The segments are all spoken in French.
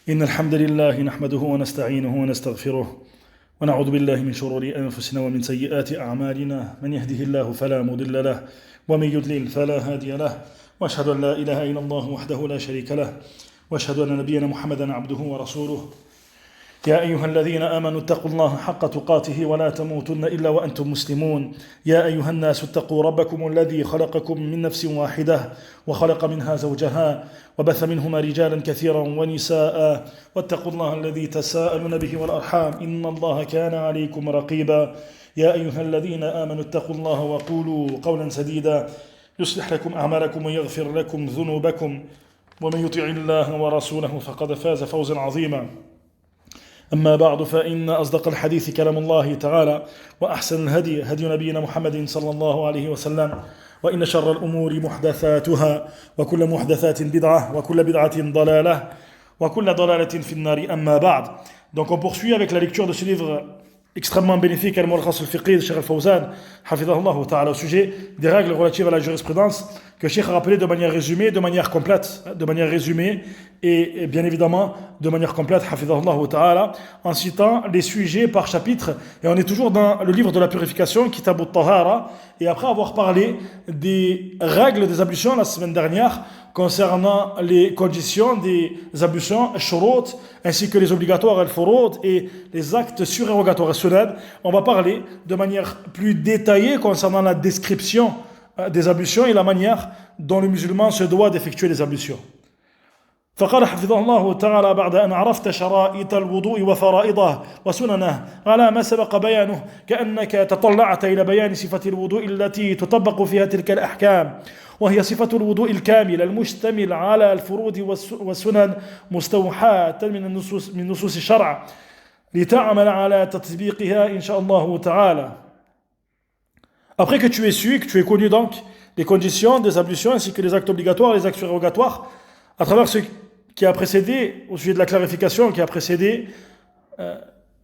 إن الحمد لله نحمده ونستعينه ونستغفره ونعوذ بالله من شرور أنفسنا ومن سيئات أعمالنا من يهده الله فلا مضل له ومن يضلل فلا هادي له وأشهد أن لا إله إلا الله وحده لا شريك له وأشهد أن نبينا محمدا عبده ورسوله يا أيها الذين آمنوا اتقوا الله حق تقاته ولا تموتن إلا وأنتم مسلمون يا أيها الناس اتقوا ربكم الذي خلقكم من نفس واحدة وخلق منها زوجها وبث منهما رجالا كثيرا ونساء واتقوا الله الذي تساءلون به والأرحام إن الله كان عليكم رقيبا يا أيها الذين آمنوا اتقوا الله وقولوا قولا سديدا يصلح لكم أعمالكم ويغفر لكم ذنوبكم ومن يطع الله ورسوله فقد فاز فوزا عظيما أما بعد فإن أصدق الحديث كلام الله تعالى وأحسن الهدي هدي نبينا محمد صلى الله عليه وسلم وإن شر الأمور محدثاتها وكل محدثات بدعة وكل بدعة ضلالة وكل ضلالة في النار أما بعد. Donc on poursuit avec la lecture de ce livre extrêmement bénéfique Al-Mulkhas al-Fiqhi de Cheikh Al-Fawzan hafidhahullah ta'ala au sujet des règles relatives à la jurisprudence que Cheikh a rappelé de manière résumée, de manière complète, de manière résumée et bien évidemment de manière complète hafidhahullah ta'ala en citant les sujets par chapitre. Et on est toujours dans le livre de la purification Kitab al-Tahara, et après avoir parlé des règles des ablutions la semaine dernière concernant les conditions des ablutions, al-shurut, ainsi que les obligatoires, al-furud, et les actes surérogatoires, al-sunad, on va parler de manière plus détaillée concernant la description des ablutions et la manière dont le musulman se doit d'effectuer les ablutions. فقال حفظه الله تعالى بعد أن عرفت شرائط الوضوء وفرائضه وسننه على ما سبق بيانه كأنك تطلعت إلى بيان صفة الوضوء التي تطبق فيها تلك الأحكام وهي صفة الوضوء الكامل المشتمل على الفروض والسنن مستوحاة من نصوص الشرع لتعمل على تطبيقها إن شاء الله تعالى. Après que tu aies su, que tu aies connu donc les conditions des ablutions ainsi que les actes obligatoires et les actes surérogatoires, à travers ce qui a précédé, au sujet de la clarification qui a précédé,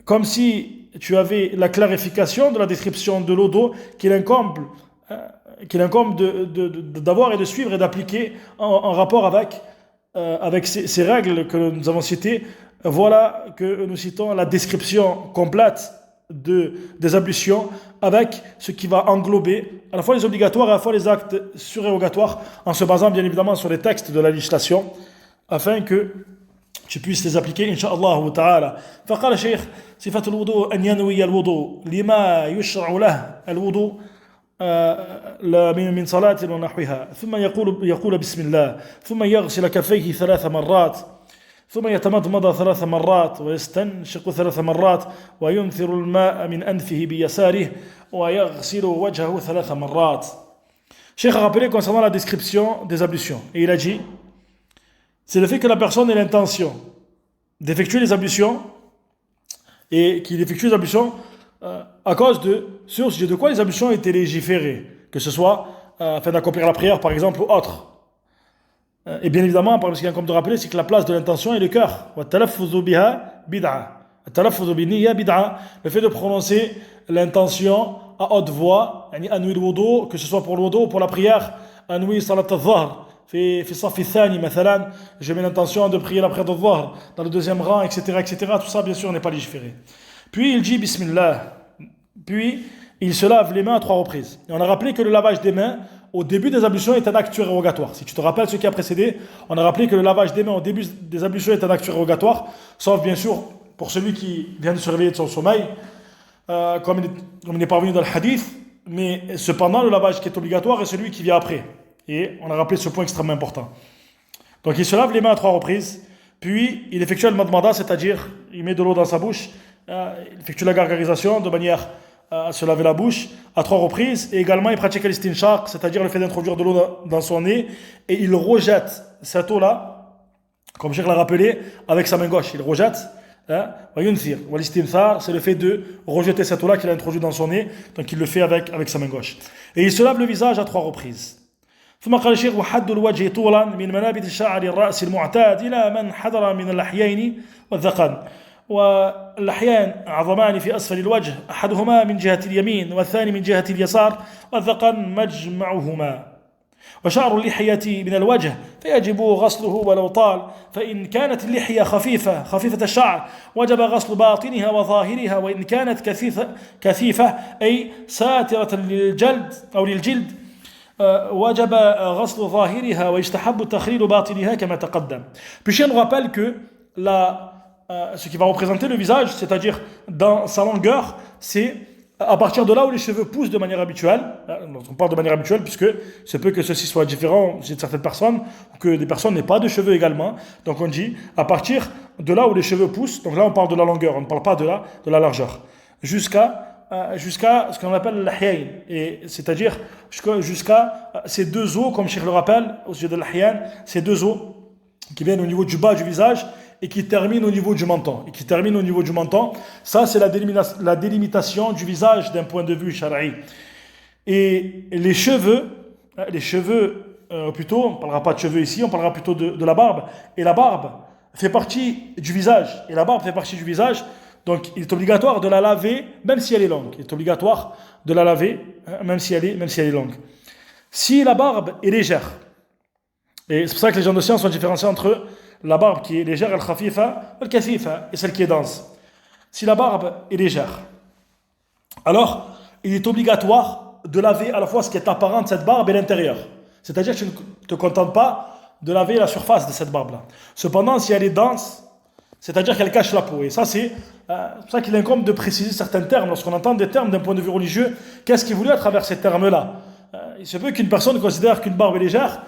comme si tu avais la clarification de la description de l'eau d'eau qu'il incombe d'avoir et de suivre et d'appliquer en rapport avec ces règles que nous avons citées. Voilà que nous citons la description complète des ablutions avec ce qui va englober à la fois les obligatoires et à la fois les actes surérogatoires en se basant bien évidemment sur les textes de la législation afin que tu puisses les appliquer incha'Allah ta'ala. فقال الشيخ صفة الوضوء أن ينوي الوضوء لما يشرع له الوضوء من صلاة ونحوها ثم يقول بسم الله ثم يغسل كفيه 3 مرات ثم يتمضمض 3 مرات ويستنشق 3 مرات وينثر الماء من أنفه بيساره ويغسل وجهه 3 مرات. Cheikh a rappelé concernant la description des ablutions et il a dit c'est le fait que la personne ait l'intention d'effectuer les ablutions et qu'il effectue les ablutions à cause sur le sujet de quoi les ablutions ont été légiférées, que ce soit afin d'accomplir la prière par exemple ou autre. Et bien évidemment, ce qu'il y a comme de rappeler, c'est que la place de l'intention est le cœur. Le fait de prononcer l'intention à haute voix, que ce soit pour le wudu ou pour la prière, je mets l'intention de prier la prière de dhuhr dans le deuxième rang, etc., etc. Tout ça, bien sûr, n'est pas légiféré. Puis il dit Bismillah. Puis il se lave les mains à 3 reprises. Et on a rappelé que le lavage des mains au début des ablutions est un acte surérogatoire. Si tu te rappelles ce qui a précédé, on a rappelé que le lavage des mains au début des ablutions est un acte surérogatoire, sauf bien sûr pour celui qui vient de se réveiller de son sommeil, comme il n'est pas revenu dans le hadith, mais cependant le lavage qui est obligatoire est celui qui vient après. Et on a rappelé ce point extrêmement important. Donc il se lave les mains à 3 reprises, puis il effectue le madmada, c'est-à-dire il met de l'eau dans sa bouche, il effectue la gargarisation de manière à se laver la bouche à 3 reprises, et également il pratique l'istinshaq, c'est-à-dire le fait d'introduire de l'eau dans son nez, et il rejette cette eau-là, comme Cheikh l'a rappelé, avec sa main gauche. Il rejette, c'est le fait de rejeter cette eau-là qu'il a introduite dans son nez, donc il le fait avec sa main gauche. Et il se lave le visage à 3 reprises. ثم قال الشيخ وحد الوجه طولا من منابت الشعر الرأس المعتاد إلى من حضر من اللحيين والذقن واللحيان عظمان في أسفل الوجه أحدهما من جهة اليمين والثاني من جهة اليسار والذقن مجمعهما وشعر اللحية من الوجه فيجب غسله ولو طال فإن كانت اللحية خفيفة الشعر وجب غسل باطنها وظاهرها وإن كانت كثيفة أي ساترة للجلد أو للجلد وجب غسل ظاهرها ويستحب تخليل باطنها كما تقدم. Puis je nous rappelle que ce qui va représenter le visage, c'est-à-dire dans sa longueur, c'est à partir de là où les cheveux poussent de manière habituelle. On parle de manière habituelle puisque c'est peu que ceci soit différent chez certaines personnes ou que des personnes n'aient pas de cheveux également. Donc on dit à partir de là où les cheveux poussent, donc là on parle de la longueur, on ne parle pas de la largeur, jusqu'à ce qu'on appelle l'ahyayn, et c'est-à-dire jusqu'à ces deux os, comme Cheikh le rappelle au sujet de l'ahyayn, ces deux os qui viennent au niveau du bas du visage et qui terminent au niveau du menton. Ça, c'est la délimitation du visage d'un point de vue shara'i. Et les cheveux, plutôt, on ne parlera pas de cheveux ici, on parlera plutôt de la barbe. Et la barbe fait partie du visage. Donc, il est obligatoire de la laver, même si elle est longue. Même si elle est longue. Si la barbe est légère, et c'est pour ça que les gens de science ont différencié entre la barbe qui est légère, al-khafifa, al-kathifa, et celle qui est dense. Si la barbe est légère, alors il est obligatoire de laver à la fois ce qui est apparent de cette barbe et l'intérieur. C'est-à-dire que tu ne te contentes pas de laver la surface de cette barbe-là. Cependant, si elle est dense, c'est-à-dire qu'elle cache la peau. Et ça, c'est pour ça qu'il incombe de préciser certains termes. Lorsqu'on entend des termes d'un point de vue religieux, qu'est-ce qui est voulu à travers ces termes-là? Il se peut qu'une personne considère qu'une barbe est légère,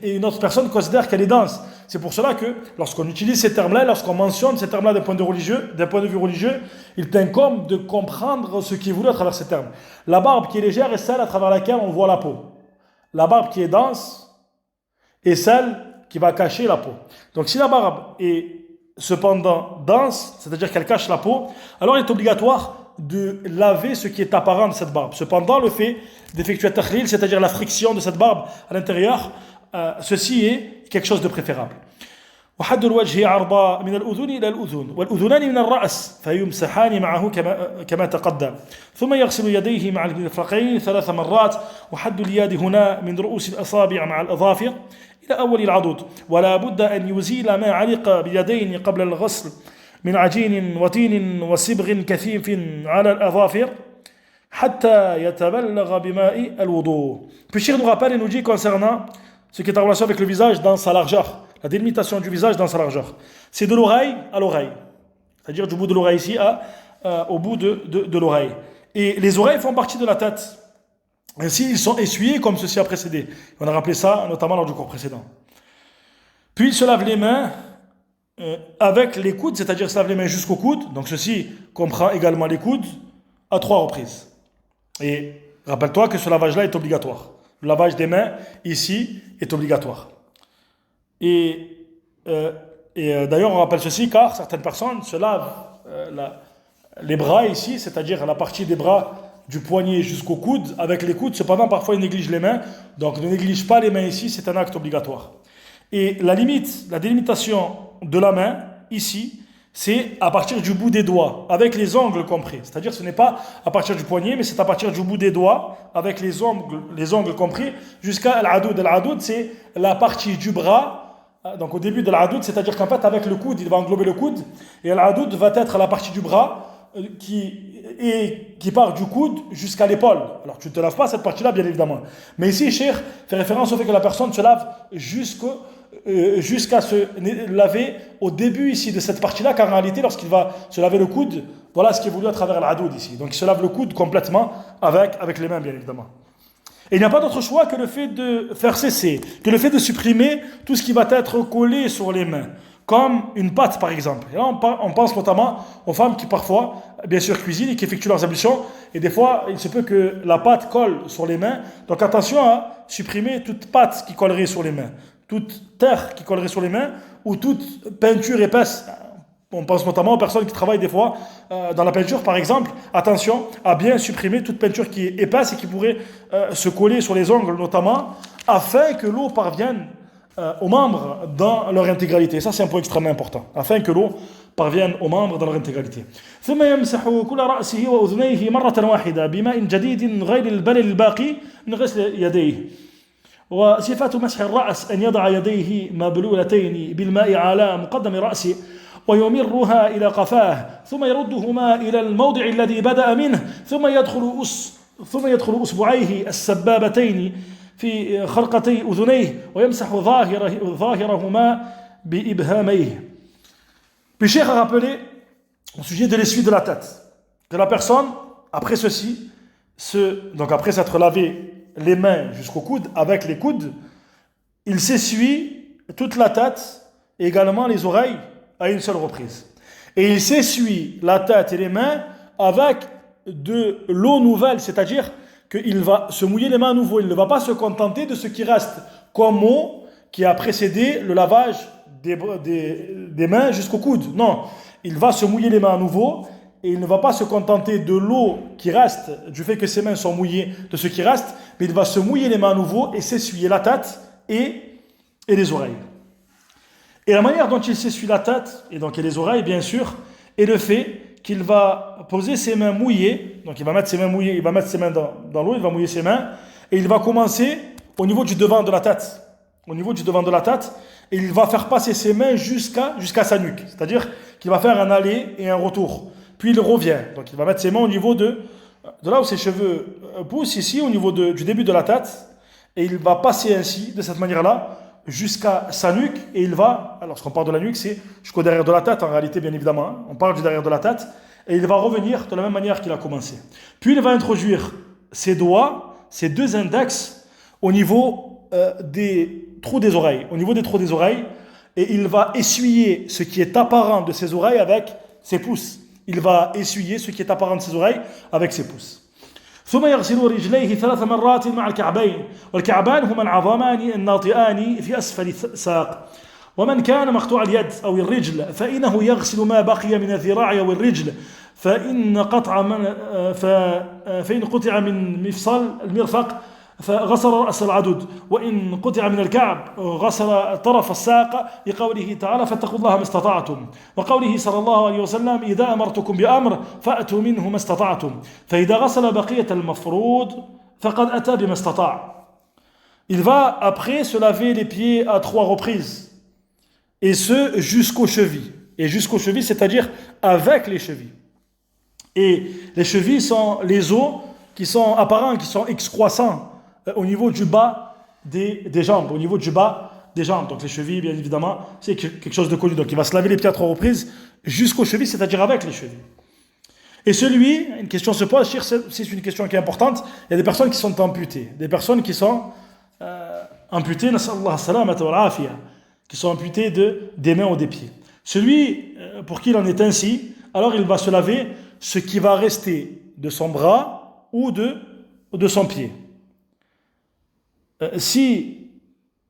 et une autre personne considère qu'elle est dense. C'est pour cela que lorsqu'on utilise ces termes-là, lorsqu'on mentionne ces termes-là d'un point de vue religieux, il t'incombe de comprendre ce qui est voulu à travers ces termes. La barbe qui est légère est celle à travers laquelle on voit la peau. La barbe qui est dense est celle qui va cacher la peau. Donc si la barbe est cependant dense, c'est-à-dire qu'elle cache la peau, alors il est obligatoire de laver ce qui est apparent de cette barbe. Cependant, le fait d'effectuer takhlil, c'est-à-dire la friction de cette barbe à l'intérieur, ceci est quelque chose de préférable. وحد الوجه عرض من الأذن إلى الأذن والأذنان من الرأس فيمسحان معه كما تقدم ثم يغسل يديه مع المرفقين 3 مرات وحد اليد هنا من رؤوس الأصابع مع الأظافر إلى أول العضد ولا بد أن يزيل ما علق باليدين قبل الغسل من عجين وطين وصبغ كثيف على الأظافر حتى يتبلغ بماء الوضوء. Puis Cheikh nous rappelle et nous dit concernant ce qui est en relation avec le visage dans sa largeur, la délimitation du visage dans sa largeur. C'est de l'oreille à l'oreille, c'est-à-dire du bout de l'oreille ici au bout de l'oreille. Et les oreilles font partie de la tête. Ainsi, ils sont essuyés comme ceci a précédé. On a rappelé ça notamment lors du cours précédent. Puis il se lave les mains avec les coudes, c'est-à-dire se lave les mains jusqu'au coude. Donc ceci comprend également les coudes à 3 reprises. Et rappelle-toi que ce lavage-là est obligatoire. Le lavage des mains ici est obligatoire. Et d'ailleurs on rappelle ceci car certaines personnes se lavent les bras ici, c'est-à-dire la partie des bras du poignet jusqu'au coude avec les coudes. Cependant parfois ils négligent les mains, donc ne néglige pas les mains ici, c'est un acte obligatoire. Et la délimitation de la main ici, c'est à partir du bout des doigts, avec les ongles compris. C'est-à-dire ce n'est pas à partir du poignet, mais c'est à partir du bout des doigts, avec les ongles compris, jusqu'à l'adud. L'adud, c'est la partie du bras, donc au début de l'adud, c'est-à-dire qu'en fait, avec le coude, il va englober le coude, et l'adud va être la partie du bras qui part du coude jusqu'à l'épaule. Alors tu ne te laves pas cette partie-là, bien évidemment. Mais ici, Cheikh fait référence au fait que la personne se lave jusqu'à se laver au début ici de cette partie-là, car en réalité, lorsqu'il va se laver le coude, voilà ce qui est voulu à travers l'adud ici. Donc il se lave le coude complètement avec les mains, bien évidemment. Et il n'y a pas d'autre choix que le fait de faire cesser, que le fait de supprimer tout ce qui va être collé sur les mains, comme une pâte par exemple. Et là, on pense notamment aux femmes qui parfois, bien sûr, cuisinent et qui effectuent leurs ablutions, et des fois, il se peut que la pâte colle sur les mains. Donc attention à supprimer toute pâte qui collerait sur les mains, toute terre qui collerait sur les mains, ou toute peinture épaisse. On pense notamment aux personnes qui travaillent des fois dans la peinture, par exemple. Attention à bien supprimer toute peinture qui est épaisse et qui pourrait se coller sur les ongles notamment, afin que l'eau parvienne aux membres dans leur intégralité. Ça, c'est un point extrêmement important. Afin que l'eau parvienne aux membres dans leur intégralité. ثم يمسح كل رأسه وأذنيه مرة واحدة بماء جديد غير البلل الباقي من غسل يديه. وصفة مسح الرأس أن يضع يديه مبلولتين بالماء على مقدم رأسه ويمرها إلى قفاه ثم يردهما إلى الموضع الذي بدأ منه ثم يدخل أصبعيه السبابتين في خرقتي أذنيه ويمسح ظاهرهما بإبهاميه. Puis Cheikh a rappelé au sujet de l'essuie de la tête que la personne, après ceci, donc après s'être lavé les mains jusqu'au coude, avec les coudes, il s'essuie toute la tête et également les oreilles à une seule reprise. Et il s'essuie la tête et les mains avec de l'eau nouvelle, c'est-à-dire qu'il va se mouiller les mains à nouveau. Il ne va pas se contenter de ce qui reste comme eau qui a précédé le lavage des mains jusqu'au coude. Non, il va se mouiller les mains à nouveau et il ne va pas se contenter de l'eau qui reste, du fait que ses mains sont mouillées de ce qui reste, mais il va se mouiller les mains à nouveau et s'essuyer la tête et les oreilles. Et la manière dont il s'essuie la tête et donc les oreilles, bien sûr, est le fait qu'il va poser ses mains mouillées, donc il va mettre ses mains mouillées, il va mettre ses mains dans l'eau, il va mouiller ses mains, et il va commencer au niveau du devant de la tête. Au niveau du devant de la tête, et il va faire passer ses mains jusqu'à sa nuque. C'est-à-dire qu'il va faire un aller et un retour. Puis il revient. Donc il va mettre ses mains au niveau de là où ses cheveux poussent, ici, au niveau du début de la tête, et il va passer ainsi, de cette manière-là, jusqu'à sa nuque, et il va, alors lorsqu'on parle de la nuque, c'est jusqu'au derrière de la tête, en réalité, bien évidemment, hein, on parle du derrière de la tête, et il va revenir de la même manière qu'il a commencé. Puis il va introduire ses doigts, ses deux index, au niveau des trous des oreilles, et il va essuyer ce qui est apparent de ses oreilles avec ses pouces. Il va essuyer ce qui est apparent de ses oreilles avec ses pouces. ثم يغسل رجليه 3 مرات مع الكعبين والكعبان هما العظامان الناطئان في أسفل الساق ومن كان مقطوع اليد أو الرجل فإنه يغسل ما بقي من الذراع أو الرجل فإن قطع من مفصل المرفق فغسل رأس العدد وإن قطع من الكعب غسل طرف الساق لقوله تعالى فاتقوا الله ما استطعتم وقوله صلى الله عليه وسلم إذا أمرتكم بأمر فأتوا منه ما استطعتم فإذا غسل بقية المفروض فقد أتى بما استطاع. Il va après se laver les pieds à 3 reprises et ce jusqu'aux chevilles. Et jusqu'aux chevilles, c'est-à-dire avec les chevilles. Et les chevilles sont les os qui sont apparents, qui sont excroissants au niveau du bas des jambes, au niveau du bas des jambes. Donc les chevilles, bien évidemment, c'est quelque chose de connu. Donc il va se laver les pieds à 3 reprises jusqu'aux chevilles, c'est-à-dire avec les chevilles. Et celui, une question se pose, c'est une question qui est importante, il y a des personnes qui sont amputées, amputées, qui sont amputées des mains ou des pieds. Celui pour qui il en est ainsi, alors il va se laver ce qui va rester de son bras ou de son pied. Si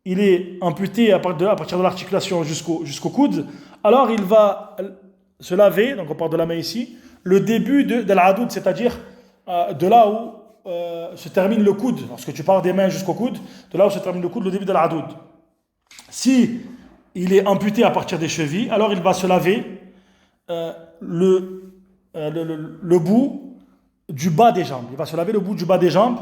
il est amputé à partir de l'articulation jusqu'au coude, alors il va se laver, donc on parle de la main ici, le début de l'adud, c'est-à-dire de là où se termine le coude. Lorsque tu pars des mains jusqu'au coude, de là où se termine le coude, le début de l'adud. Si il est amputé à partir des chevilles, alors il va se laver le bout du bas des jambes. Il va se laver le bout du bas des jambes,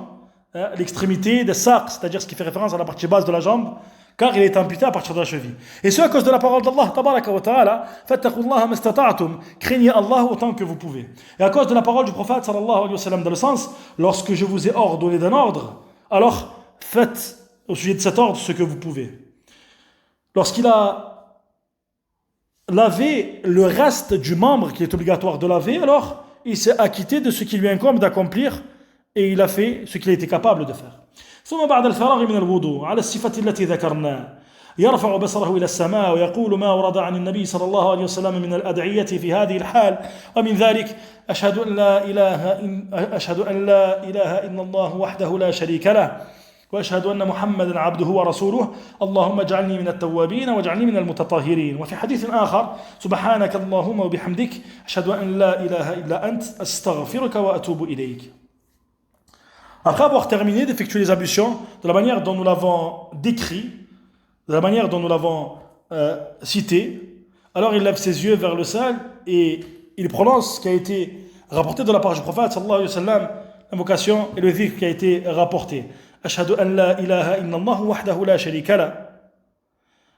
l'extrémité des sacs, c'est-à-dire ce qui fait référence à la partie basse de la jambe, car il est amputé à partir de la cheville. Et ce à cause de la parole d'Allah, tabaraka wa ta'ala, fattaqullaha mastata'tum, craignez Allah autant que vous pouvez. Et à cause de la parole du prophète sallallahu alayhi wa sallam, dans le sens, lorsque je vous ai ordonné d'un ordre, alors faites au sujet de cet ordre ce que vous pouvez. Lorsqu'il a lavé le reste du membre qui est obligatoire de laver, alors il s'est acquitté de ce qui lui incombe d'accomplir et il a fait ce qu'il a été capable de faire. ثم بعد الفراغ من الوضوء على الصفة التي ذكرناها يرفع بصره إلى السماء ويقول ما ورد عن النبي صلى الله عليه وسلم من الأدعية في هذه الحال ومن ذلك أشهد أن لا إله إلا الله وحده لا شريك له وأشهد أن محمدا عبده ورسوله اللهم اجعلني من التوابين واجعلني من المتطهرين وفي حديث آخر سبحانك اللهم وبحمدك أشهد أن لا إله إلا أنت أستغفرك وأتوب إليك. Après avoir terminé d'effectuer les ablutions de la manière dont nous l'avons décrit, de la manière dont nous l'avons cité, alors il lève ses yeux vers le ciel et il prononce ce qui a été rapporté de la part du prophète sallallahu alayhi wa sallam, l'invocation et le dhikr qui a été rapporté. أشهد أن لا إله إلا الله وحده لا شريك له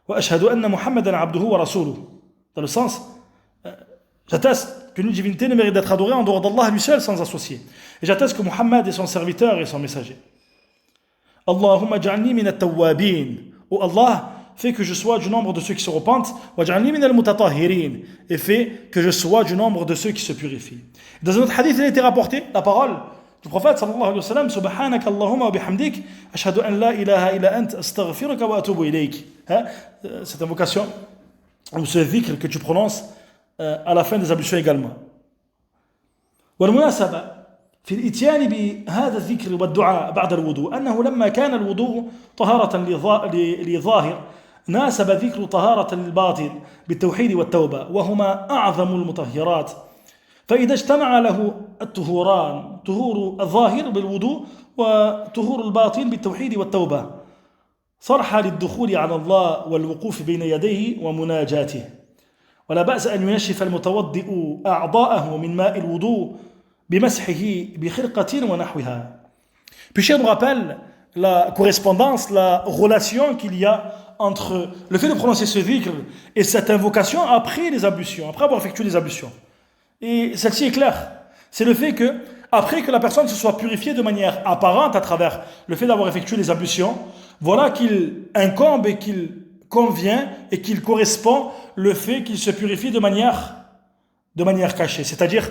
وأشهد أن محمدا عبده ورسوله. Dans le sens, j'atteste que nulle divinité ne mérite d'être adorée en dehors d'Allah lui seul sans associé. Et j'atteste que Muhammad est son serviteur et son messager. Allahumma ja'alni min at-tawwabin. Oh Allah, fais que je sois du nombre de ceux qui se repentent. Wa ja'alni min al-mutatahhirin. Et fais que je sois du nombre de ceux qui se purifient. Dans un autre hadith, il a été rapporté la parole du prophète sallallahu alayhi wa sallam, Subhanaka Allahumma wa bihamdik, ashhadu an la ilaha illa ant, astaghfiruka wa atubu ilayk. Cette invocation, ou ce dhikr que tu prononces à la fin des ablutions également. والمناسبة في الإتيان بهذا الذكر والدعاء بعد الوضوء أنه لما كان الوضوء طهارة لظاهر ناسب ذكر طهارة للباطن بالتوحيد والتوبة وهما أعظم المطهرات. فإذا اجتمع له الطهوران طهور الظاهر بالوضوء وطهور الباطن بالتوحيد والتوبة صرح للدخول على الله والوقوف بين يديه ومناجاته. ولا بأس أن ينشف المتوضئ أعضاءه من ماء الوضوء بمسحه بخرقة ونحوها. Puis Cheikh nous rappelle la correspondance, la relation qu'il y a entre le fait de prononcer ce dhikr et cette invocation après les ablutions, après avoir effectué les ablutions. Et celle-ci est claire. C'est le fait que, après que la personne se soit purifiée de manière apparente à travers le fait d'avoir effectué les ablutions, voilà qu'il incombe et qu'il convient et qu'il correspond le fait qu'il se purifie de manière cachée. C'est-à-dire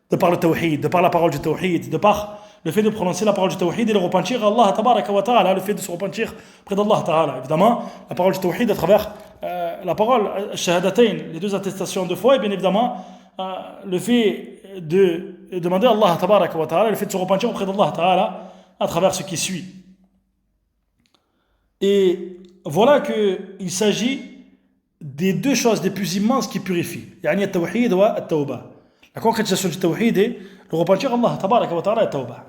de par le tawhid, de par la parole du tawhid, de par le fait de prononcer la parole du tawhid et de repentir à Allah tabaraka wa ta'ala, le fait de se repentir près d'Allah ta'ala. Évidemment, la parole du tawhid à travers la parole shahadatayn, les deux attestations de foi, et bien évidemment le fait de demander à Allah tabaraka wa ta'ala, le fait de se repentir auprès d'Allah ta'ala à travers ce qui suit. Et voilà qu'il s'agit des deux choses les plus immenses qui purifient. Yani at-tawhid wa at-tawbah. La concrétisation du tawhid est le repentir à Allah tabaraka wa ta'ala et tawbah.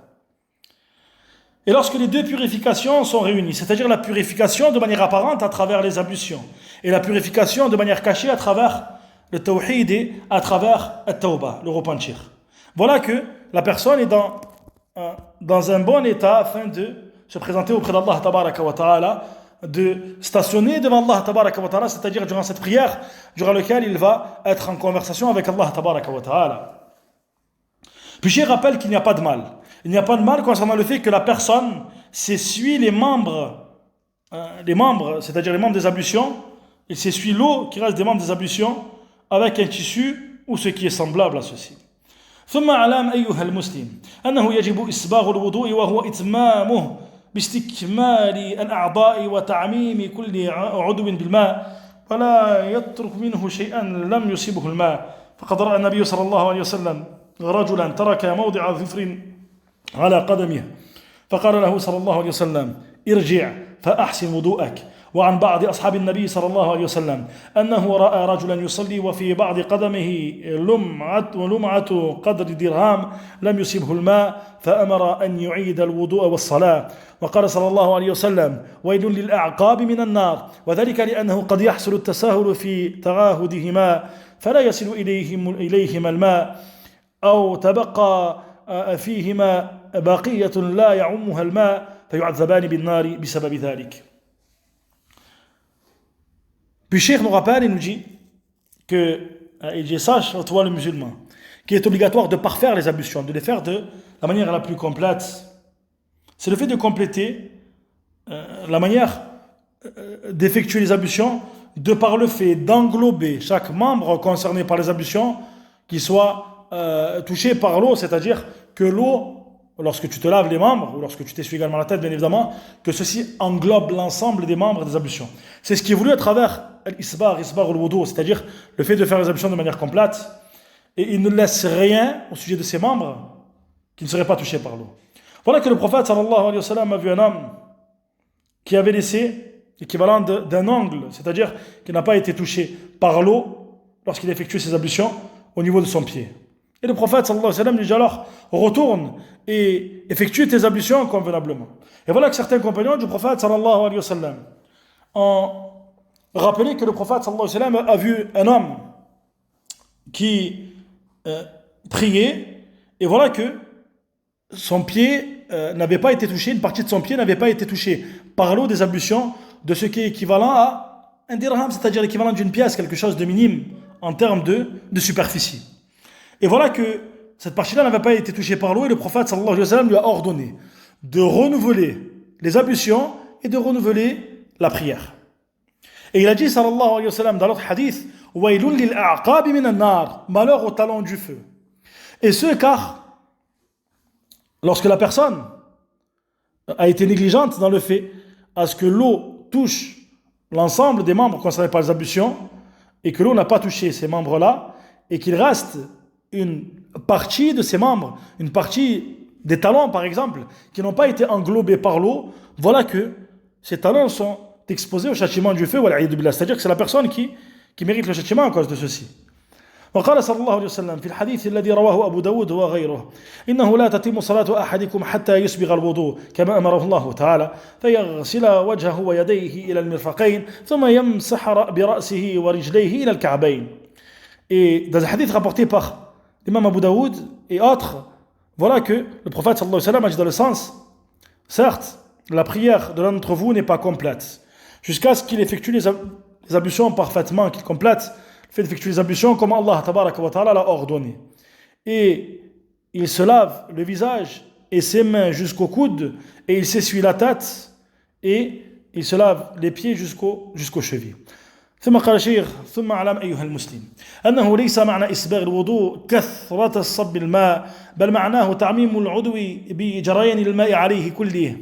Et lorsque les deux purifications sont réunies, c'est-à-dire la purification de manière apparente à travers les ablutions et la purification de manière cachée à travers le tawhid et à travers at-tawbah, le repentir. Voilà que la personne est dans un bon état afin de se présenter auprès d'Allah tabaraka wa ta'ala, de stationner devant Allah tabaraka wa ta'ala, c'est-à-dire durant cette prière, durant laquelle il va être en conversation avec Allah tabaraka wa ta'ala. Puis je rappelle qu'il n'y a pas de mal. Il n'y a pas de mal concernant le fait que la personne s'essuie les membres, c'est-à-dire les membres des ablutions, il s'essuie l'eau qui reste des membres des ablutions avec un tissu ou ce qui est semblable à ceci. ثم اعلم أيها المسلم أنه يجب إسباغ الوضوء وهو إتمامه باستكمال الأعضاء وتعميم كل عضو بالماء ولا يترك منه شيئا لم يصبه الماء. فقد رأى النبي صلى الله عليه وسلم رجلا ترك موضع ظفر على قدمه فقال له صلى الله عليه وسلم ارجع فأحسن وضوءك. وعن بعض أصحاب النبي صلى الله عليه وسلم أنه رأى رجلا يصلي وفي بعض قدمه لمعة قدر درهم لم يصبه الماء فأمر أن يعيد الوضوء والصلاة. وقال صلى الله عليه وسلم ويل للأعقاب من النار وذلك لأنه قد يحصل التساهل في تغاهدهما فلا يصل إليهما الماء أو تبقى فيهما باقية لا يعمها الماء فيعذبان بالنار بسبب ذلك. Puis Cheikh nous rappelle et nous dit que, il dit sache, toi le musulman, qu'il est obligatoire de parfaire les ablutions, de les faire de la manière la plus complète. C'est le fait de compléter la manière d'effectuer les ablutions de par le fait d'englober chaque membre concerné par les ablutions qui soit touché par l'eau, c'est-à-dire que l'eau, lorsque tu te laves les membres, ou lorsque tu t'essuies également la tête, bien évidemment, que ceci englobe l'ensemble des membres des ablutions. C'est ce qui est voulu à travers l'isbar al-wudu, c'est-à-dire le fait de faire les ablutions de manière complète, et il ne laisse rien au sujet de ses membres qui ne seraient pas touchés par l'eau. Voilà que le prophète sallallahu alayhi wa sallam a vu un homme qui avait laissé l'équivalent d'un ongle, c'est-à-dire qui n'a pas été touché par l'eau lorsqu'il effectuait ses ablutions au niveau de son pied. Et le prophète sallallahu alayhi wa sallam lui dit alors retourne et effectue tes ablutions convenablement. Et voilà que certains compagnons du prophète sallallahu alayhi wa sallam ont rappelé que le prophète sallallahu alayhi wa sallam a vu un homme qui priait et voilà que son pied n'avait pas été touché, une partie de son pied n'avait pas été touchée par l'eau des ablutions de ce qui est équivalent à un dirham, c'est-à-dire l'équivalent d'une pièce, quelque chose de minime en termes de superficie. Et voilà que cette partie-là n'avait pas été touchée par l'eau et le prophète sallallahu alayhi wa sallam lui a ordonné de renouveler les ablutions et de renouveler la prière. Et il a dit sallallahu alayhi wa sallam dans l'autre hadith, Waylun lil a'qabi min an-nar, malheur au talon du feu. Et ce car lorsque la personne a été négligente dans le fait à ce que l'eau touche l'ensemble des membres concernés par les ablutions et que l'eau n'a pas touché ces membres-là et qu'il reste une partie de ces membres, une partie des talons par exemple, qui n'ont pas été englobés par l'eau, voilà que ces talons sont exposés au châtiment du feu, c'est-à-dire que c'est la personne qui mérite le châtiment à cause de ceci. وقال صلى الله عليه وسلم في الحديث الذي رواه أبو داود وغيره إنه لا تتم صلاة أحدكم حتى يسبغ الوضوء كما أمره الله تعالى فيغسل وجهه ويديه إلى المرفقين ثم يمسح برأسه ورجليه إلى الكعبين. Et dans un hadith rapporté par l'imam Abu Daoud et autres, voilà que le prophète sallallahu alayhi wa sallam a dit dans le sens, certes, la prière de l'un d'entre vous n'est pas complète, jusqu'à ce qu'il effectue les ablutions parfaitement, qu'il complète le fait d'effectuer les ablutions comme Allah tabaraka wa ta'ala l'a ordonné. Et il se lave le visage et ses mains jusqu'au coude, et il s'essuie la tête, et il se lave les pieds jusqu'aux chevilles. ثم قال الشيخ ثم اعلم أيها المسلم أنه ليس معنى إسباغ الوضوء كثرة الصب الماء بل معناه تعميم العضو بجريان الماء عليه كله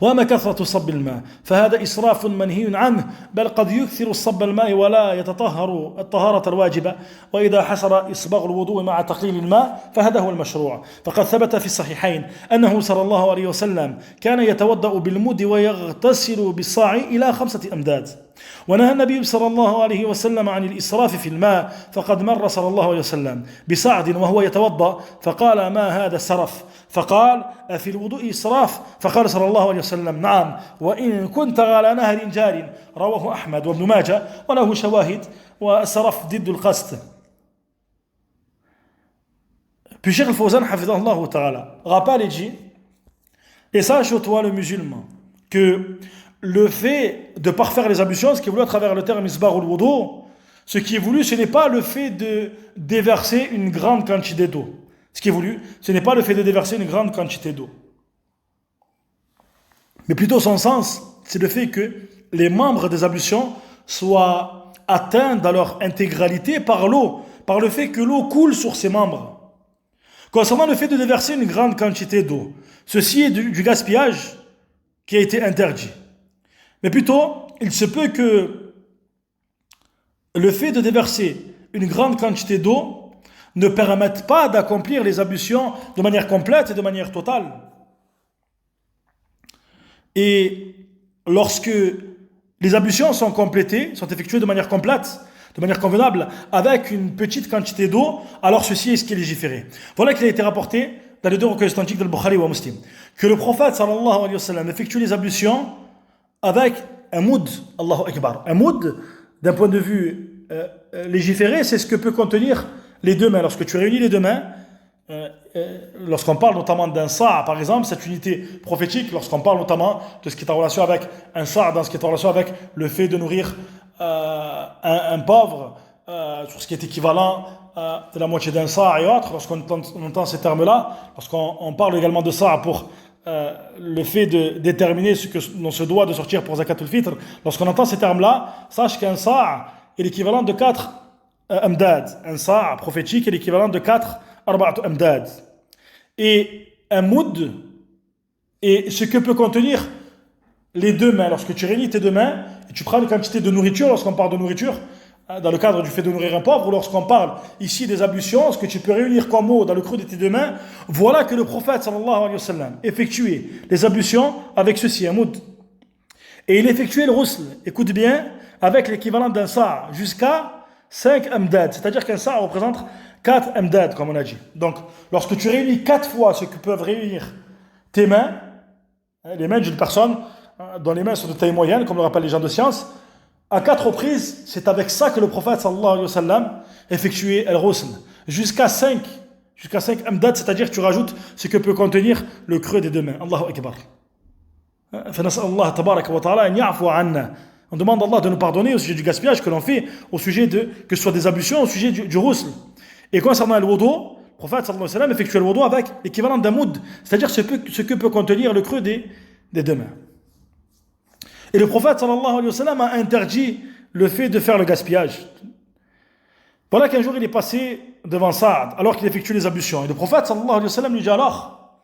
وما كثرة صب الماء فهذا إسراف منهي عنه بل قد يكثر صب الماء ولا يتطهر الطهارة الواجبة وإذا حصل إسباغ الوضوء مع تقليل الماء فهذا هو المشروع فقد ثبت في الصحيحين أنه صلى الله عليه وسلم كان يتوضأ بالمد ويغتسل بالصاع إلى 5 أمداد ونهى النبي صلى الله عليه وسلم عن الإسراف في الماء فقد مر صلى الله عليه وسلم بصعد وهو يتوضأ فقال ما هذا السرف فقال أفي الوضوء إسراف فقال صلى الله عليه وسلم نعم وإن كنت على نهر جار رواه أحمد وابن ماجه وله شواهد والسرف ضد القصد. Puis Cheikh Al-Fawzan hafidhahullah ta'ala rappelle et dit et sache toi le musulman que le fait de parfaire les ablutions, ce qui est voulu à travers le terme isbar ou wudu, ce qui est voulu, ce n'est pas le fait de déverser une grande quantité d'eau. Ce qui est voulu, ce n'est pas le fait de déverser une grande quantité d'eau. Mais plutôt son sens, c'est le fait que les membres des ablutions soient atteints dans leur intégralité par l'eau, par le fait que l'eau coule sur ces membres. Concernant le fait de déverser une grande quantité d'eau, ceci est du gaspillage qui a été interdit. Mais plutôt, il se peut que le fait de déverser une grande quantité d'eau ne permette pas d'accomplir les ablutions de manière complète et de manière totale. Et lorsque les ablutions sont complétées, sont effectuées de manière complète, de manière convenable, avec une petite quantité d'eau, alors ceci est ce qui est légiféré. Voilà qu'il a été rapporté dans les 2 recueils authentiques de Bukhari ou Muslim, que le prophète sallallahu alayhi wa sallam effectue les ablutions avec un moud, Allahu Akbar. Un moud, d'un point de vue légiféré, c'est ce que peut contenir les 2 mains. Lorsque tu réunis les 2 mains, lorsqu'on parle notamment d'un sa', par exemple, cette unité prophétique, lorsqu'on parle notamment de ce qui est en relation avec un sa', dans ce qui est en relation avec le fait de nourrir un pauvre, sur ce qui est équivalent de la moitié d'un sa' et autres, lorsqu'on entend ces termes-là, lorsqu'on parle également de sa' pour le fait de déterminer ce que l'on se doit de sortir pour Zakatul Fitr, lorsqu'on entend ces termes-là, sache qu'un sa' est l'équivalent de 4 amdad. Un sa' prophétique est l'équivalent de 4 arba'at amdad. Et un moud est ce que peut contenir les 2 mains. Lorsque tu réunis tes 2 mains et tu prends une quantité de nourriture, lorsqu'on parle de nourriture, dans le cadre du fait de nourrir un pauvre, ou lorsqu'on parle ici des ablutions, ce que tu peux réunir comme mot dans le creux de tes 2 mains, voilà que le prophète sallallahu alayhi wa sallam effectuait les ablutions avec ceci, un moud. Et il effectuait le rusl, écoute bien, avec l'équivalent d'un sa' jusqu'à 5 amdad, c'est-à-dire qu'un sa' représente 4 amdad, comme on a dit. Donc, lorsque tu réunis 4 fois ce que peuvent réunir tes mains, les mains d'une personne dont les mains sont de taille moyenne, comme le rappellent les gens de science, à 4 reprises, c'est avec ça que le prophète sallallahu alayhi wa sallam effectuait al-rusl. Jusqu'à 5 jusqu'à 5 amdad, c'est-à-dire tu rajoutes ce que peut contenir le creux des deux mains. Allahu Akbar. فنسأل الله تبارك وتعالى أن يعفو عنا. On demande à Allah de nous pardonner au sujet du gaspillage que l'on fait, au sujet que ce soit des ablutions, au sujet du ghusl. Et concernant le wudu, le prophète sallallahu alayhi wa sallam effectuait le wudu avec l'équivalent d'un moud, c'est-à-dire ce que peut contenir le creux des deux mains. Et le prophète sallallahu alayhi wa sallam a interdit le fait de faire le gaspillage. Voilà qu'un jour il est passé devant Saad alors qu'il effectue les ablutions. Et le prophète sallallahu alayhi wa sallam lui dit alors,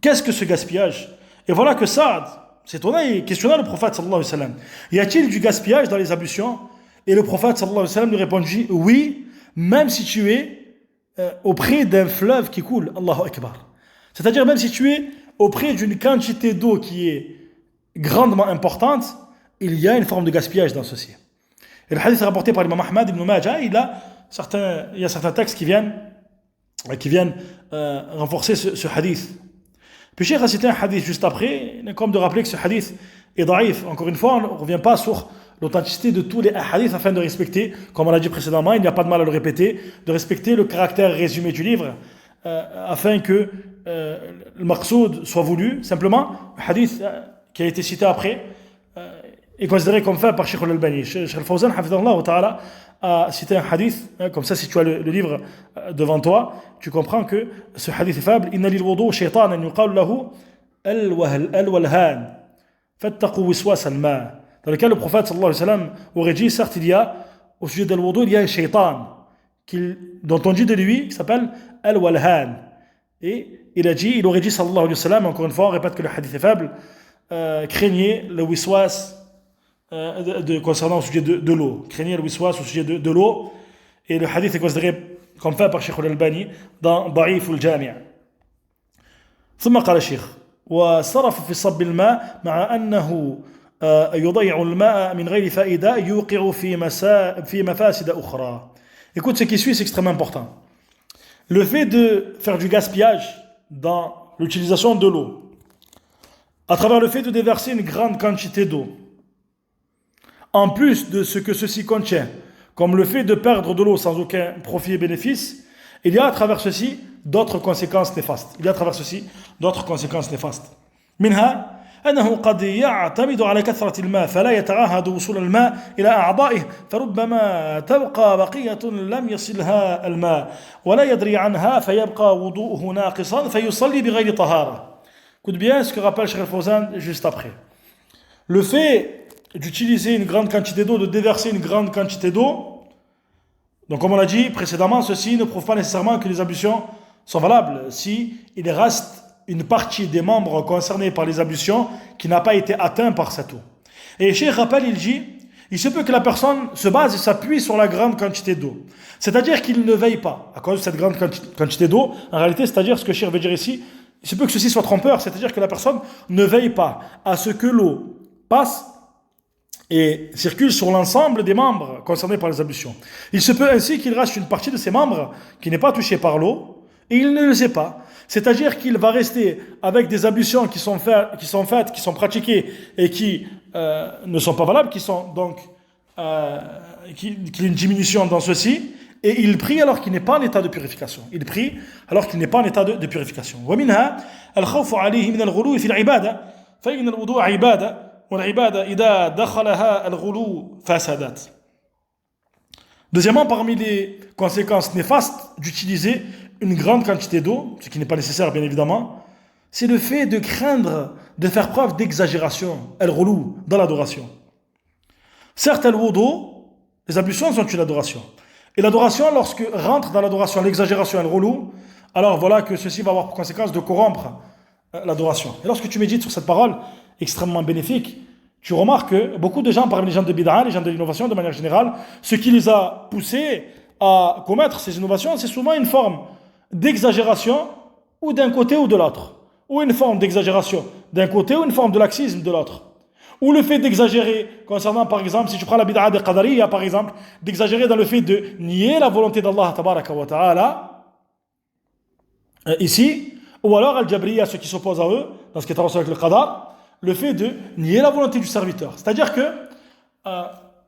qu'est-ce que ce gaspillage? Et voilà que Saad s'étonna et questionna le prophète sallallahu alayhi wa sallam. Y a-t-il du gaspillage dans les ablutions? Et le prophète sallallahu alayhi wa sallam lui répondit, oui, même si tu es auprès d'un fleuve qui coule. Allahu Akbar. C'est-à-dire même si tu es auprès d'une quantité d'eau qui est grandement importante, il y a une forme de gaspillage dans ceci. Et le hadith est rapporté par l'imam Ahmad ibn Majah, il y a certains textes qui viennent renforcer ce hadith. Puis Cheikh a cité un hadith juste après, comme de rappeler que ce hadith est daïf. Encore une fois, on ne revient pas sur l'authenticité de tous les hadiths afin de respecter, comme on l'a dit précédemment, il n'y a pas de mal à le répéter, de respecter le caractère résumé du livre, afin que le maqsoud soit voulu. Simplement, le hadith qui a été cité après est considéré comme fait par Cheikh al-Albani. Cheikh al-Fawzan, hafidhahullah ta'ala, a cité un hadith, comme ça si tu as le livre devant toi, tu comprends que ce hadith est faible. Inna lil wudu shaytanan yuqalu lahu al-walhan fattaqu wiswas al-ma. Dans lequel le prophète sallallahu alayhi wa sallam aurait dit, certes il y a au sujet de l'wudu, il y a un shaytan dont on dit de lui qui s'appelle al-walhan. Et il aurait dit sallallahu alayhi wa sallam, encore une fois on répète que le hadith est faible, craignez le wiswas concernant au sujet de l'eau. Craignez le wiswas au sujet de l'eau. Et le hadith est considéré comme fait par Cheikh al-Albani dans ضعيف الجامع. ثم قال الشيخ وصرف في صب الماء مع أنه يضيع الماء من غير فائدة يوقع في مفاسد أخرى. Écoute, ce qui suit, c'est extrêmement important. Le fait de faire du gaspillage dans l'utilisation de l'eau, à travers le fait de déverser une grande quantité d'eau, en plus de ce que ceci contient, comme le fait de perdre de l'eau sans aucun profit et bénéfice, il y a à travers ceci d'autres conséquences néfastes. منها أنه قد يعتمد على كثرة الماء فلا يتعاهد وصول الماء إلى أعضائه فربما تبقى بقية لم يصلها الماء ولا يدري عنها فيبقى وضوءه ناقصا فيصلي بغير طهارة. Écoute bien ce que rappelle Cheikh al-Fawzan juste après. Le fait d'utiliser une grande quantité d'eau, de déverser une grande quantité d'eau, donc comme on l'a dit précédemment, ceci ne prouve pas nécessairement que les ablutions sont valables si il reste une partie des membres concernés par les ablutions qui n'a pas été atteint par cette eau. Et Cheikh rappelle, il dit, il se peut que la personne se base et s'appuie sur la grande quantité d'eau. C'est-à-dire qu'il ne veille pas à cause de cette grande quantité d'eau. En réalité, c'est-à-dire ce que Cheikh veut dire ici, il se peut que ceci soit trompeur, c'est-à-dire que la personne ne veille pas à ce que l'eau passe et circule sur l'ensemble des membres concernés par les ablutions. Il se peut ainsi qu'il reste une partie de ces membres qui n'est pas touchée par l'eau et il ne le sait pas. C'est-à-dire qu'il va rester avec des ablutions qui sont faites, qui sont pratiquées et qui ne sont pas valables, qui sont donc qu'il y a une diminution dans ceci, et il prie alors qu'il n'est pas en état de purification. Il prie alors qu'il n'est pas en état de purification. ومنها الخوف عليه من الغلو في العبادة فإن الوضوء عبادة والعبادة إذا دخلها الغلو فسدت. Deuxièmement, parmi les conséquences néfastes d'utiliser une grande quantité d'eau, ce qui n'est pas nécessaire bien évidemment, c'est le fait de craindre de faire preuve d'exagération, al-ghulou, dans l'adoration. Certes, al-wudu, les ablutions sont une adoration. Et l'adoration, lorsque rentre dans l'adoration l'exagération, al-ghulou, alors voilà que ceci va avoir pour conséquence de corrompre l'adoration. Et lorsque tu médites sur cette parole extrêmement bénéfique, tu remarques que beaucoup de gens, parmi les gens de bid'a, les gens de l'innovation de manière générale, ce qui les a poussés à commettre ces innovations, c'est souvent une forme d'exagération ou d'un côté ou de l'autre, ou une forme d'exagération d'un côté ou une forme de laxisme de l'autre, ou le fait d'exagérer concernant par exemple, si tu prends la bid'a de Qadariyya par exemple, d'exagérer dans le fait de nier la volonté d'Allah tabaraka wa ta'ala ici, ou alors al-Jabriyya, ceux qui s'opposent à eux dans ce qui est en relation avec le Qadar, le fait de nier la volonté du serviteur. C'est-à-dire que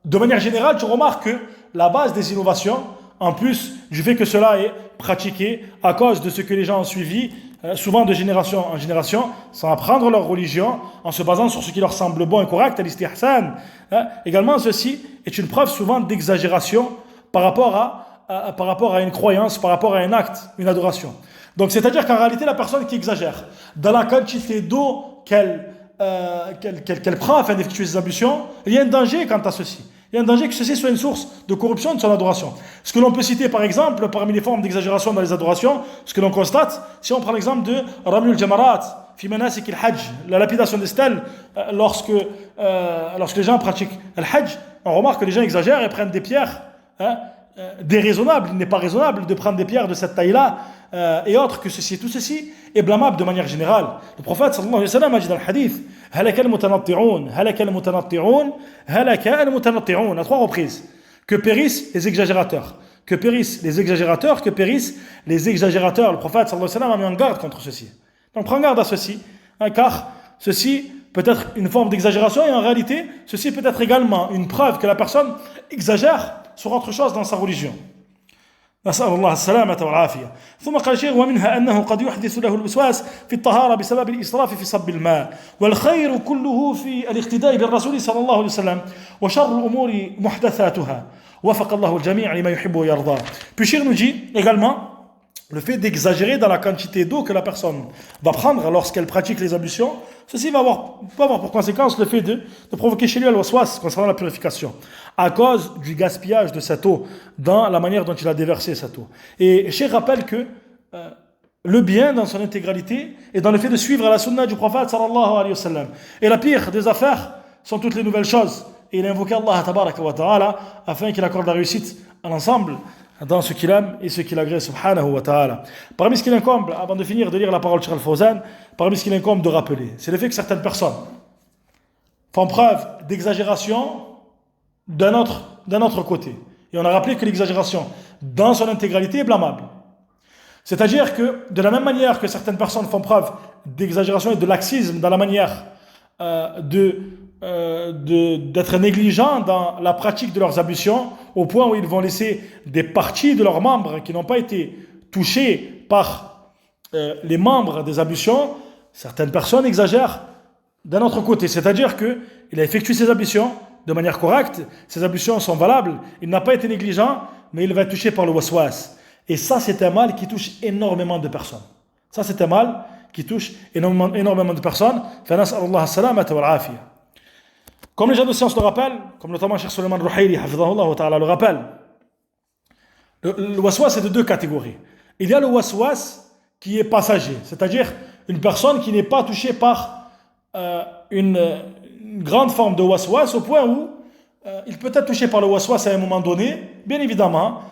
de manière générale, tu remarques que la base des innovations en plus du fait que cela est pratiqué à cause de ce que les gens ont suivi, souvent de génération en génération, sans apprendre leur religion, en se basant sur ce qui leur semble bon et correct, al-istihsan. Également, ceci est une preuve souvent d'exagération par rapport à une croyance, par rapport à un acte, une adoration. Donc, c'est-à-dire qu'en réalité, la personne qui exagère dans la quantité d'eau qu'elle prend afin d'effectuer ses ablutions, il y a un danger quant à ceci. Il y a un danger que ceci soit une source de corruption de son adoration. Ce que l'on peut citer par exemple, parmi les formes d'exagération dans les adorations, ce que l'on constate, si on prend l'exemple de Ramyul Jamarat, fi manasik al-Hajj, la lapidation des stèles, lorsque les gens pratiquent al-Hajj, on remarque que les gens exagèrent et prennent des pierres déraisonnables. Il n'est pas raisonnable de prendre des pierres de cette taille-là et autres que ceci. Tout ceci est blâmable de manière générale. Le prophète sallallahu alayhi wa sallam a dit dans le hadith halaka al-mutanatti'un, halaka al-mutanatti'un, halaka al-mutanatti'un, à 3 reprises. Que périssent les exagérateurs. Que périssent les exagérateurs, que périssent les exagérateurs. Le prophète sallallahu alayhi wa sallam a mis en garde contre ceci. Donc prends garde à ceci, car ceci peut être une forme d'exagération et en réalité, ceci peut être également une preuve que la personne exagère sur autre chose dans sa religion. نسأل الله السلامة والعافية. ثم قال الشيخ ومنها أنه قد يحدث له الوسواس في الطهارة بسبب الإسراف في صب الماء والخير كله في الاقتداء بالرسول صلى الله عليه وسلم وشر الأمور محدثاتها وفق الله الجميع لما يحب ويرضى. Puis Cheikh nous dit également le fait d'exagérer dans la quantité d'eau que la personne va prendre lorsqu'elle pratique les ablutions, ceci peut avoir pour conséquence le fait de provoquer chez lui al-waswas concernant la purification, à cause du gaspillage de cette eau, dans la manière dont il a déversé cette eau. Et Cheikh rappelle que le bien dans son intégralité est dans le fait de suivre la sunna du prophète sallallahu alayhi wa sallam. Et la pire des affaires sont toutes les nouvelles choses. Et il a invoqué Allah tabaraka wa ta'ala afin qu'il accorde la réussite à l'ensemble dans ce qu'il aime et ce qu'il agrée subhanahu wa ta'ala. Parmi ce qu'il incombe, avant de finir de lire la parole de Cheikh Al-Fawzan, parmi ce qu'il incombe de rappeler, c'est le fait que certaines personnes font preuve d'exagération d'un autre côté. Et on a rappelé que l'exagération dans son intégralité est blâmable. C'est-à-dire que de la même manière que certaines personnes font preuve d'exagération et de laxisme dans la manière d'être négligents dans la pratique de leurs ablutions, au point où ils vont laisser des parties de leurs membres qui n'ont pas été touchées par les membres des ablutions, certaines personnes exagèrent d'un autre côté. C'est-à-dire qu'il a effectué ses ablutions de manière correcte, ses ablutions sont valables, il n'a pas été négligent, mais il va être touché par le waswas. Et ça, c'est un mal qui touche énormément de personnes. Ça, c'est un mal qui touche énormément de personnes. Comme les gens de science le rappellent, comme notamment Cheikh Suleiman Rouhaili, le rappelle, le waswas est de 2 catégories. Il y a le waswas qui est passager, c'est-à-dire une personne qui n'est pas touchée par une grande forme de waswas au point où il peut être touché par le waswas à un moment donné, bien évidemment.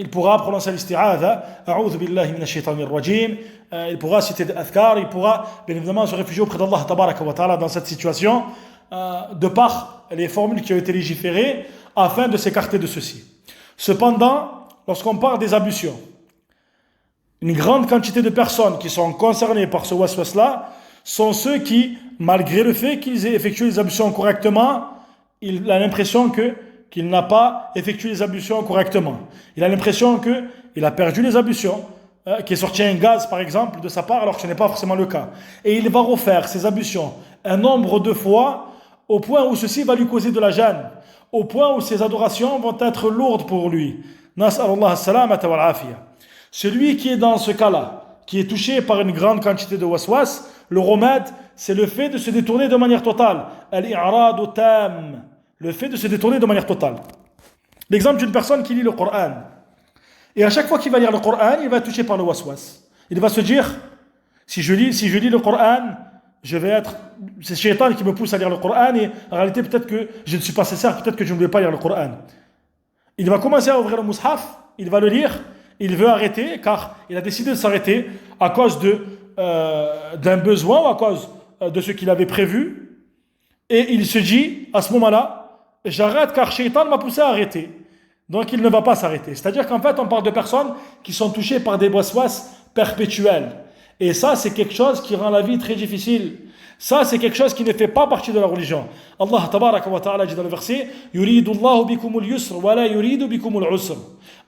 Il pourra prononcer l'isti'adha, a'udhu billahi minash shaitanir rajim, il pourra citer des adhkar, il pourra bien évidemment se réfugier auprès d'Allah tabaraka wa ta'ala dans cette situation, de par les formules qui ont été légiférées afin de s'écarter de ceci. Cependant, lorsqu'on parle des ablutions, une grande quantité de personnes qui sont concernées par ce waswas-là sont ceux qui, malgré le fait qu'ils aient effectué les ablutions correctement, il a l'impression qu'il n'a pas effectué les ablutions correctement. Il a l'impression qu'il a perdu les ablutions, qu'il est sorti un gaz par exemple de sa part alors que ce n'est pas forcément le cas. Et il va refaire ses ablutions un nombre de fois au point où ceci va lui causer de la gêne, au point où ses adorations vont être lourdes pour lui. Nas'alullah as-salamata wal afiya. Celui qui est dans ce cas-là, qui est touché par une grande quantité de waswas, le remède, c'est le fait de se détourner de manière totale. Al-i'radu tam. Le fait de se détourner de manière totale. L'exemple d'une personne qui lit le Coran. Et à chaque fois qu'il va lire le Coran, il va être touché par le waswas. Il va se dire, si je lis le Coran, c'est Shaitan qui me pousse à lire le Coran et en réalité peut-être que je ne suis pas sincère, peut-être que je ne vais pas lire le Coran. Il va commencer à ouvrir le mushaf, il va le lire, il veut arrêter car il a décidé de s'arrêter à cause d'un besoin ou à cause de ce qu'il avait prévu et il se dit à ce moment-là, j'arrête car Shaitan m'a poussé à arrêter. Donc il ne va pas s'arrêter. C'est-à-dire qu'en fait on parle de personnes qui sont touchées par des waswas perpétuels. Et ça c'est quelque chose qui rend la vie très difficile. Ça c'est quelque chose qui ne fait pas partie de la religion. Allah tabaraka wa ta'ala dit dans le verset, Yuridu Allahu bikumul yusr wa la yuridu bikumul usr.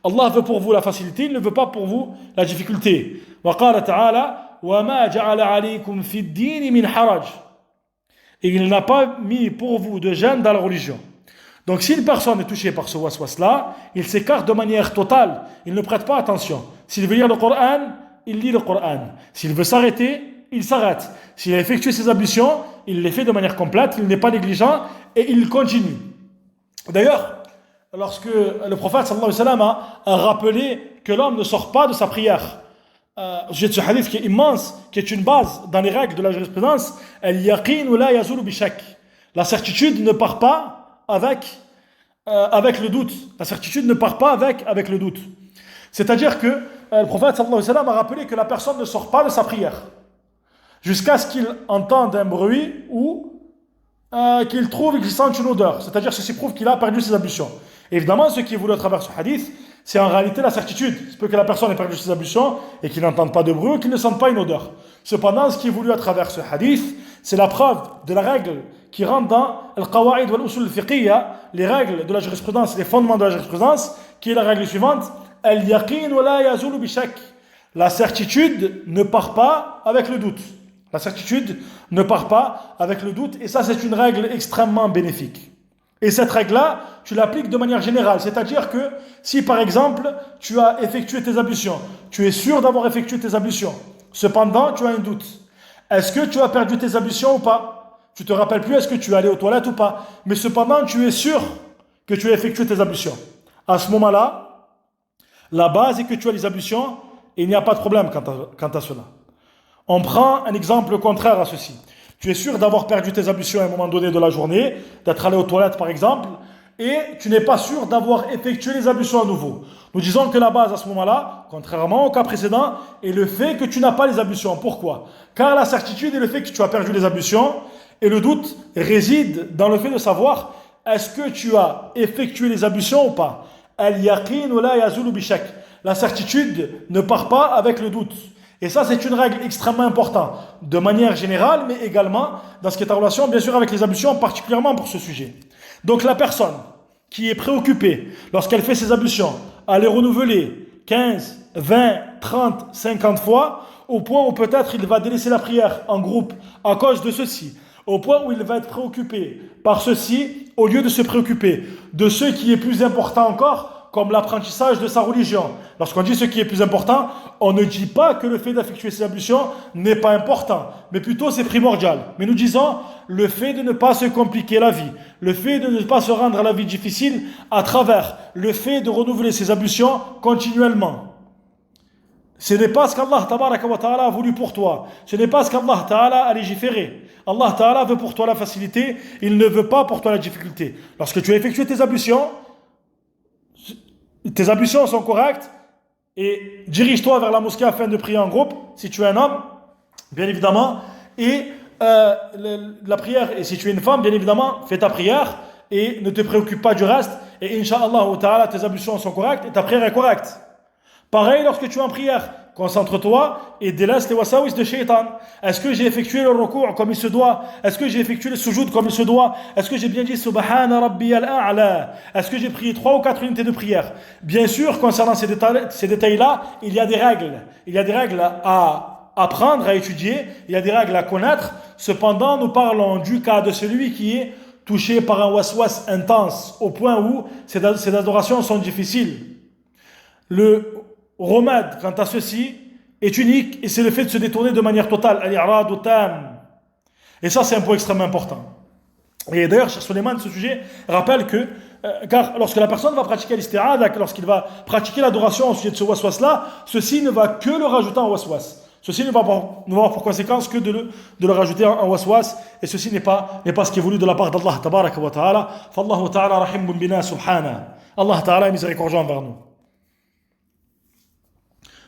Allah veut pour vous la facilité, il ne veut pas pour vous la difficulté. وقال تعالى وما جعل عليكم في الدين من حرج. Et il n'a pas mis pour vous de gêne dans la religion. Donc si une personne est touchée par ce waswas-là, il s'écarte de manière totale, il ne prête pas attention. S'il veut lire le Coran, il lit le Coran. S'il veut s'arrêter, il s'arrête. S'il a effectué ses ablutions, il les fait de manière complète, il n'est pas négligent et il continue. D'ailleurs, lorsque le prophète sallallahu alayhi wa sallam a rappelé que l'homme ne sort pas de sa prière, au sujet de ce hadith qui est immense, qui est une base dans les règles de la jurisprudence, la certitude ne part pas avec le doute. La certitude ne part pas avec le doute. C'est-à-dire que le prophète sallallahu alayhi wa sallam a rappelé que la personne ne sort pas de sa prière jusqu'à ce qu'il entende un bruit ou qu'il trouve et qu'il sente une odeur. C'est-à-dire ceci prouve qu'il a perdu ses ablutions. Évidemment, ce qui est voulu à travers ce hadith, c'est en réalité la certitude. Il se peut que la personne ait perdu ses ablutions et qu'il n'entende pas de bruit ou qu'il ne sente pas une odeur. Cependant, ce qui est voulu à travers ce hadith, c'est la preuve de la règle qui rentre dans al-qawa'id wal-usul al-fiqhiyya, les règles de la jurisprudence, les fondements de la jurisprudence, qui est la règle suivante: al-yaqin wa la yazulu bi shakk. La certitude ne part pas avec le doute. La certitude ne part pas avec le doute, et ça, c'est une règle extrêmement bénéfique. Et cette règle-là, tu l'appliques de manière générale. C'est-à-dire que si, par exemple, tu as effectué tes ablutions, tu es sûr d'avoir effectué tes ablutions, cependant, tu as un doute. Est-ce que tu as perdu tes ablutions ou pas? Tu ne te rappelles plus, est-ce que tu es allé aux toilettes ou pas? Mais cependant, tu es sûr que tu as effectué tes ablutions. À ce moment-là, la base est que tu as les ablutions et il n'y a pas de problème quant à cela. On prend un exemple contraire à ceci. Tu es sûr d'avoir perdu tes ablutions à un moment donné de la journée, d'être allé aux toilettes par exemple, et tu n'es pas sûr d'avoir effectué les ablutions à nouveau. Nous disons que la base à ce moment-là, contrairement au cas précédent, est le fait que tu n'as pas les ablutions. Pourquoi? Car la certitude est le fait que tu as perdu les ablutions, et le doute réside dans le fait de savoir est-ce que tu as effectué les ablutions ou pas. Al-yaqin wa la yazulu bi shakk. La certitude ne part pas avec le doute. Et ça, c'est une règle extrêmement importante, de manière générale, mais également dans ce qui est en relation, bien sûr, avec les ablutions, particulièrement pour ce sujet. Donc, la personne qui est préoccupée, lorsqu'elle fait ses ablutions, à les renouveler 15, 20, 30, 50 fois, au point où peut-être il va délaisser la prière en groupe à cause de ceci, au point où il va être préoccupé par ceci, au lieu de se préoccuper de ce qui est plus important encore, comme l'apprentissage de sa religion. Lorsqu'on dit ce qui est plus important, on ne dit pas que le fait d'effectuer ses ablutions n'est pas important, mais plutôt c'est primordial. Mais nous disons le fait de ne pas se compliquer la vie, le fait de ne pas se rendre à la vie difficile à travers le fait de renouveler ses ablutions continuellement. Ce n'est pas ce qu'Allah tabaraka wa ta'ala a voulu pour toi. Ce n'est pas ce qu'Allah ta'ala a légiféré. Allah ta'ala veut pour toi la facilité, il ne veut pas pour toi la difficulté. Lorsque tu as effectué tes ablutions sont correctes, et dirige-toi vers la mosquée afin de prier en groupe, si tu es un homme, bien évidemment, et la prière, et si tu es une femme, bien évidemment, fais ta prière, et ne te préoccupe pas du reste, et Inch'Allah ta'ala, tes ablutions sont correctes, et ta prière est correcte. Pareil, lorsque tu es en prière, concentre-toi et délaisse les wasawis de shaitan. Est-ce que j'ai effectué le recours comme il se doit? Est-ce que j'ai effectué le sujoud comme il se doit? Est-ce que j'ai bien dit Subhana Rabbiyal A'la? Est-ce que j'ai prié 3 ou 4 unités de prière? Bien sûr, concernant ces détails-là, il y a des règles. Il y a des règles à apprendre, à étudier. Il y a des règles à connaître. Cependant, nous parlons du cas de celui qui est touché par un waswas intense, au point où ces adorations sont difficiles. Le remède quant à ceci est unique, et c'est le fait de se détourner de manière totale. Al-i'radu tam. Et ça, c'est un point extrêmement important. Et d'ailleurs, Cheikh Suleiman, ce sujet rappelle que, car lorsque la personne va pratiquer l'isti'adha, lorsqu'il va pratiquer l'adoration au sujet de ce waswas-là, ceci ne va que le rajouter en waswas. Ceci ne va avoir pour conséquence que de le rajouter en waswas, et ceci n'est pas ce qui est voulu de la part d'Allah tabaraka wa ta'ala. Fallahu ta'ala rahimun bina subhana. Allah ta'ala est miséricordieux envers nous.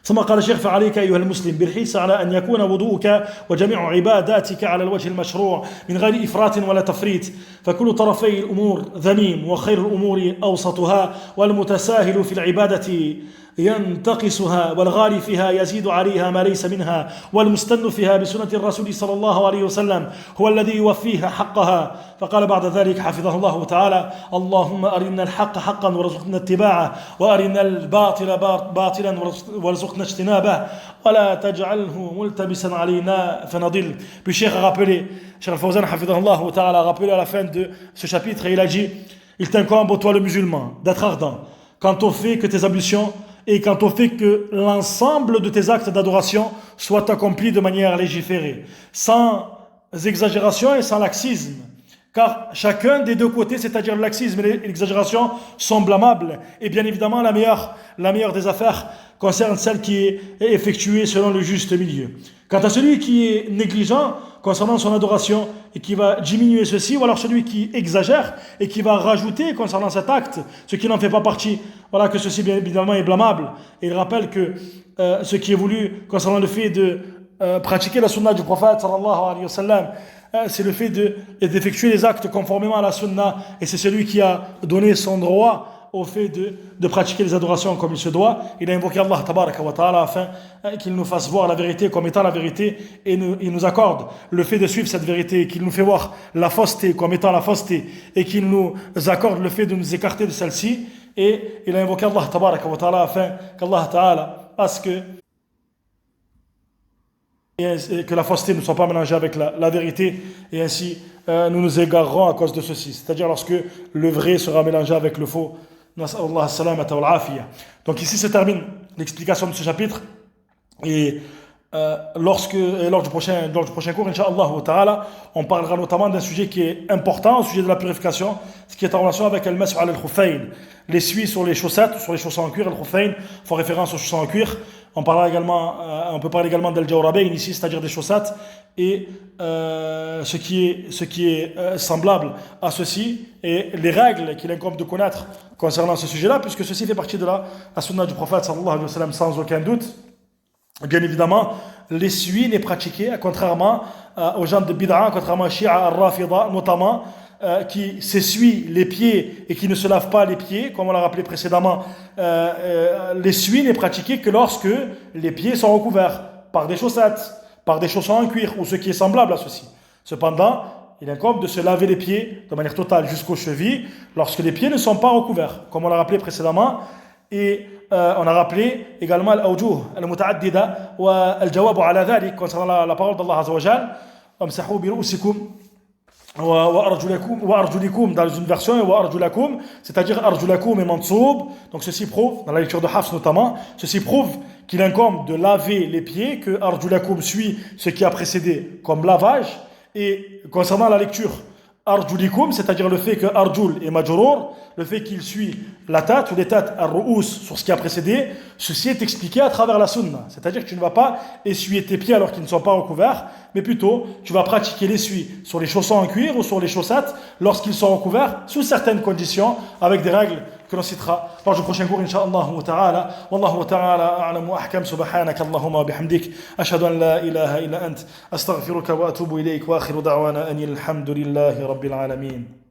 ثم قال الشيخ فعليك أيها المسلم بالحرص على أن يكون وضوءك وجميع عباداتك على الوجه المشروع من غير إفراط ولا تفريط فكل طرفي الأمور ذميم وخير الأمور أوسطها والمتساهل في العبادة ينتقصها والغالي فيها يزيد عليها ما ليس منها والمستن فيها بسنة الرسول صلى الله عليه وسلم هو الذي يوفيها حقها. فقال بعد ذلك حفظه الله تعالى: اللهم أرنا الحق حقا وارزقنا اتباعه وأرنا الباطل باطلا وارزقنا اجتنابه ولا تجعله ملتبسا علينا فنضل. Puis Cheikh a rappelé, Cheikh Al-Fawzan حفظه الله تعالى a rappelé à la fin de ce chapitre, et il a dit: il t'incombe, toi le musulman, d'être ardent quant au fait que tes ablutions et quant au fait que l'ensemble de tes actes d'adoration soient accomplis de manière légiférée, sans exagération et sans laxisme. Car chacun des deux côtés, c'est-à-dire le laxisme et l'exagération, sont blâmables. Et bien évidemment, la meilleure des affaires concerne celle qui est effectuée selon le juste milieu. Quant à celui qui est négligent concernant son adoration et qui va diminuer ceci, ou alors celui qui exagère et qui va rajouter concernant cet acte ce qui n'en fait pas partie, voilà que ceci bien évidemment est blâmable. Et il rappelle que ce qui est voulu concernant le fait de pratiquer la sunna du prophète sallallahu alayhi wa sallam, c'est le fait d'effectuer les actes conformément à la sunna, et c'est celui qui a donné son droit au fait de pratiquer les adorations comme il se doit. Il a invoqué Allah tabaraka wa ta'ala afin qu'il nous fasse voir la vérité comme étant la vérité, et il nous accorde le fait de suivre cette vérité, qu'il nous fait voir la fausseté comme étant la fausseté, et qu'il nous accorde le fait de nous écarter de celle-ci. Et il a invoqué Allah tabaraka wa ta'ala afin qu'Allah ta'ala fasse et que la fausseté ne soit pas mélangée avec la vérité, et ainsi nous nous égarerons à cause de ceci, c'est-à-dire lorsque le vrai sera mélangé avec le faux. Donc ici se termine l'explication de ce chapitre, et lors du prochain cours, Inch'Allah Ta'ala, on parlera notamment d'un sujet qui est important, au sujet de la purification, ce qui est en relation avec al-mas'u al-khuffayn, l'essuie sur les chaussettes, sur les chaussons en cuir. Al-khuffayn font référence aux chaussons en cuir. On peut parler également d'al-jawrabayn ici, c'est-à-dire des chaussettes, et ce qui est semblable à ceci, et les règles qu'il incombe de connaître concernant ce sujet-là, puisque ceci fait partie de la sunna du prophète sallallahu alayhi wa sallam sans aucun doute. Bien évidemment, l'essuie n'est pratiqué, contrairement aux gens de bid'a, contrairement à Shia al-Rafida notamment, qui s'essuient les pieds et qui ne se lavent pas les pieds, comme on l'a rappelé précédemment. L'essuie n'est pratiqué que lorsque les pieds sont recouverts par des chaussettes, par des chaussons en cuir, ou ce qui est semblable à ceci. Cependant, il incombe de se laver les pieds de manière totale jusqu'aux chevilles lorsque les pieds ne sont pas recouverts, comme on l'a rappelé précédemment. Et on a rappelé également al-awjuh al-muta'addida wa al-jawab ala dhalik, concernant la parole d'Allah Azza wa Jal: amsahu bi ru'usikum wa arjulikum dans une version, et wa arjulakum, c'est-à-dire arjulakum et mansoub. Donc ceci prouve, dans la lecture de Hafs notamment, ceci prouve qu'il incombe de laver les pieds, que arjulakum suit ce qui a précédé comme lavage. Et concernant la lecture arjulikum, c'est-à-dire le fait que arjul est majrour, le fait qu'il suit la tête ou les têtes ar-ru'us sur ce qui a précédé, ceci est expliqué à travers la sunna. C'est-à-dire que tu ne vas pas essuyer tes pieds alors qu'ils ne sont pas recouverts, mais plutôt tu vas pratiquer l'essuie sur les chaussons en cuir ou sur les chaussettes lorsqu'ils sont recouverts, sous certaines conditions, avec des règles que l'on citera lors du prochain cours, Inch'Allah ta'ala. Wallahu ta'ala a'lam wa ahkam. Subhanaka Allahumma wa bihamdik, ashhadu an la ilaha illa ant, astaghfiruka wa atubu ilayk, wa akhiru da'wana anil hamdulillahi rabbil alamin.